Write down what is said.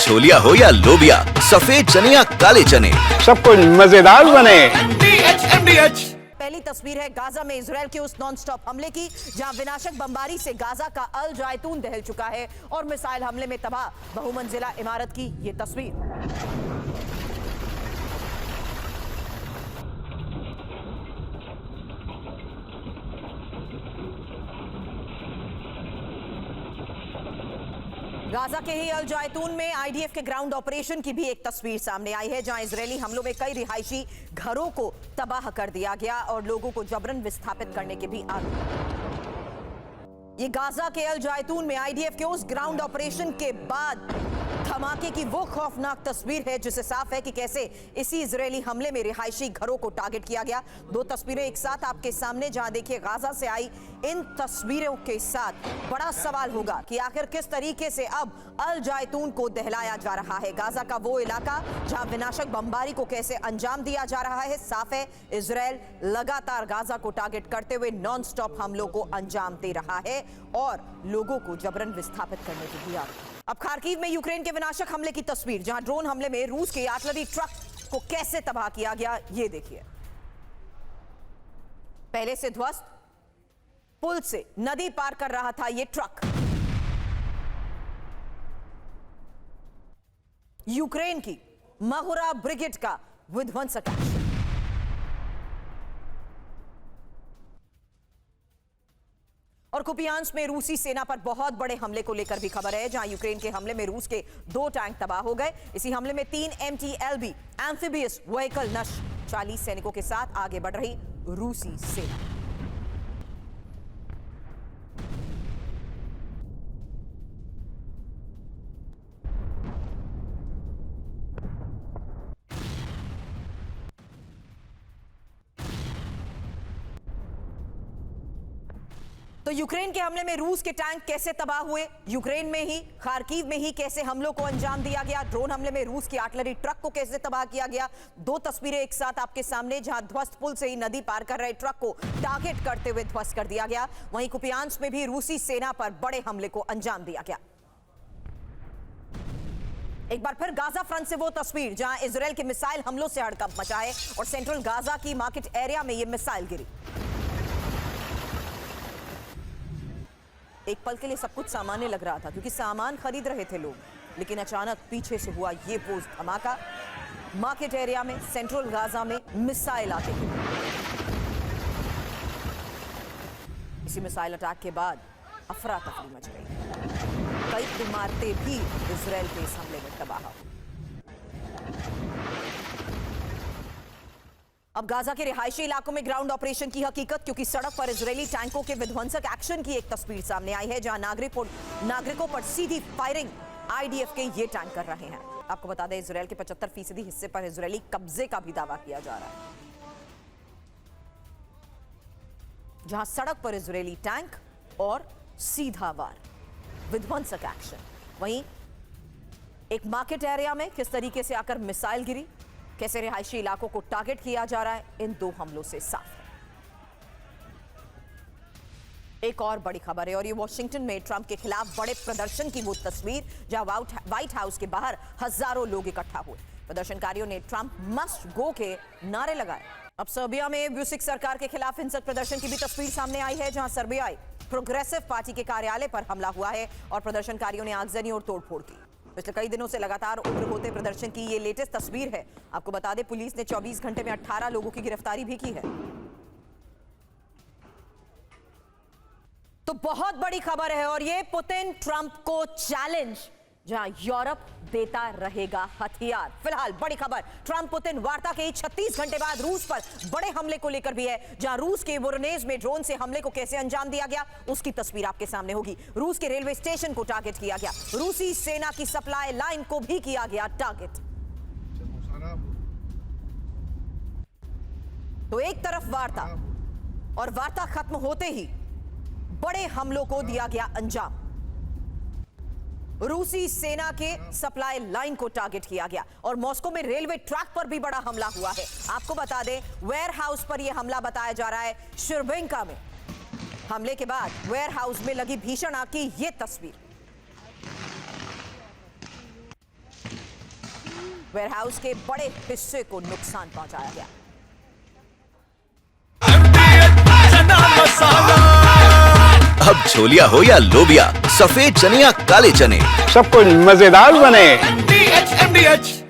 छोलिया हो या लोबिया, सफेद चने या काले चने, सब कुछ मजेदार बने। पहली तस्वीर है गाजा में इजराइल के उस नॉन स्टॉप हमले की जहां विनाशक बमबारी से गाजा का अल जायतून दहल चुका है और मिसाइल हमले में तबाह बहुमंजिला इमारत की ये तस्वीर। गाजा के ही अल जायतून में आईडीएफ के ग्राउंड ऑपरेशन की भी एक तस्वीर सामने आई है जहां इजरायली हमलों में कई रिहायशी घरों को तबाह कर दिया गया और लोगों को जबरन विस्थापित करने के भी आरोप। ये गाजा के अल जायतून में आईडीएफ के उस ग्राउंड ऑपरेशन के बाद धमाके की वो खौफनाक तस्वीर है जिससे साफ है कि कैसे इसी इजरायली हमले में रिहायशी घरों को टारगेट किया गया। दो तस्वीरें एक साथ आपके सामने, जहां देखिए गाजा से आई इन तस्वीरों के साथ बड़ा सवाल होगा कि आखिर किस तरीके से अब अल जायतून को दहलाया जा रहा है। गाजा का वो इलाका जहां विनाशक बमबारी को कैसे अंजाम दिया जा रहा है। साफ है इजराइल लगातार गाजा को टारगेट करते हुए नॉन स्टॉप हमलों को अंजाम दे रहा है और लोगों को जबरन विस्थापित करने की भी आरोप। अब खार्किव में यूक्रेन के विनाशक हमले की तस्वीर, जहां ड्रोन हमले में रूस के आर्टिलरी ट्रक को कैसे तबाह किया गया ये देखिए। पहले से ध्वस्त, पुल से नदी पार कर रहा था ये ट्रक। यूक्रेन की महुरा ब्रिगेड का विध्वंसक एक्शन। और कुपियांस्क में रूसी सेना पर बहुत बड़े हमले को लेकर भी खबर है, जहां यूक्रेन के हमले में रूस के 2 टैंक तबाह हो गए। इसी हमले में 3 MTLB एम्फीबियस व्हीकल नष्ट। 40 सैनिकों के साथ आगे बढ़ रही रूसी सेना। तो यूक्रेन के हमले में रूस के टैंक कैसे तबाह हुए, यूक्रेन में ही खार्किव में ही कैसे हमलों को अंजाम दिया गया, ड्रोन हमले में रूस की आर्टिलरी ट्रक को कैसे तबाह किया गया। 2 तस्वीरें एक साथ आपके सामने, जहां ध्वस्त पुल से ही नदी पार कर रहे ट्रक को टारगेट करते हुए ध्वस्त कर दिया गया। वहीं कुपियांस्क में भी रूसी सेना पर बड़े हमले को अंजाम दिया गया। एक बार फिर गाजा फ्रंट से वो तस्वीर जहां इजराइल के मिसाइल हमलों से हड़कंप मचा है और सेंट्रल गाजा की मार्केट एरिया में यह मिसाइल गिरी। एक पल के लिए सब कुछ सामान्य लग रहा था क्योंकि सामान खरीद रहे थे लोग, लेकिन अचानक पीछे से हुआ ये पोस्ट धमाका। मार्केट एरिया में सेंट्रल गाजा में मिसाइल आते थे। इसी मिसाइल अटैक के बाद अफरा तफरी मच गई। कई इमारतें भी इजराइल के इस हमले में तबाह हुई। अब गाजा के रिहायशी इलाकों में ग्राउंड ऑपरेशन की हकीकत, क्योंकि सड़क पर इजरायली टैंकों के विध्वंसक एक्शन की एक तस्वीर सामने आई है, जहां नागरिकों पर सीधी फायरिंग आईडीएफ के ये टैंक कर रहे हैं। आपको बता दें इजरायल के 75% हिस्से पर इजरायली कब्जे का भी दावा किया जा रहा है, जहां सड़क पर इजरायली टैंक और सीधा वार विध्वंसक एक्शन। वहीं एक मार्केट एरिया में किस तरीके से आकर मिसाइल गिरी, कैसे रिहायशी इलाकों को टारगेट किया जा रहा है, इन 2 हमलों से साफ है। एक और बड़ी खबर है और ये वॉशिंगटन में ट्रंप के खिलाफ बड़े प्रदर्शन की वो तस्वीर, जहां व्हाइट हाउस के बाहर हजारों लोग इकट्ठा हुए। प्रदर्शनकारियों ने ट्रंप मस्ट गो के नारे लगाए। अब सर्बिया में व्यूसिक सरकार के खिलाफ हिंसक प्रदर्शन की भी तस्वीर सामने आई है, जहां सर्बियाई प्रोग्रेसिव पार्टी के कार्यालय पर हमला हुआ है और प्रदर्शनकारियों ने आगजनी और तोड़फोड़ की। पिछले कई दिनों से लगातार उग्र होते प्रदर्शन की ये लेटेस्ट तस्वीर है। आपको बता दें पुलिस ने 24 घंटे में 18 लोगों की गिरफ्तारी भी की है। तो बहुत बड़ी खबर है और ये पुतिन ट्रंप को चैलेंज, जहां यूरोप देता रहेगा हथियार। फिलहाल बड़ी खबर ट्रंप पुतिन वार्ता के 36 घंटे बाद रूस पर बड़े हमले को लेकर भी है, जहां रूस के वोरोनेज में ड्रोन से हमले को कैसे अंजाम दिया गया उसकी तस्वीर आपके सामने होगी। रूस के रेलवे स्टेशन को टारगेट किया गया, रूसी सेना की सप्लाई लाइन को भी किया गया टारगेट। तो एक तरफ वार्ता और वार्ता खत्म होते ही बड़े हमलों को दिया गया अंजाम। रूसी सेना के सप्लाई लाइन को टारगेट किया गया और मॉस्को में रेलवे ट्रैक पर भी बड़ा हमला हुआ है। आपको बता दें वेयर हाउस पर यह हमला बताया जा रहा है शिरबेंका में। हमले के बाद वेयर हाउस में लगी भीषण आग की यह तस्वीर। वेयरहाउस के बड़े हिस्से को नुकसान पहुंचाया गया। अब छोलिया हो या लोबिया, सफेद चने या काले चने, सब कुछ मजेदार बने। MDH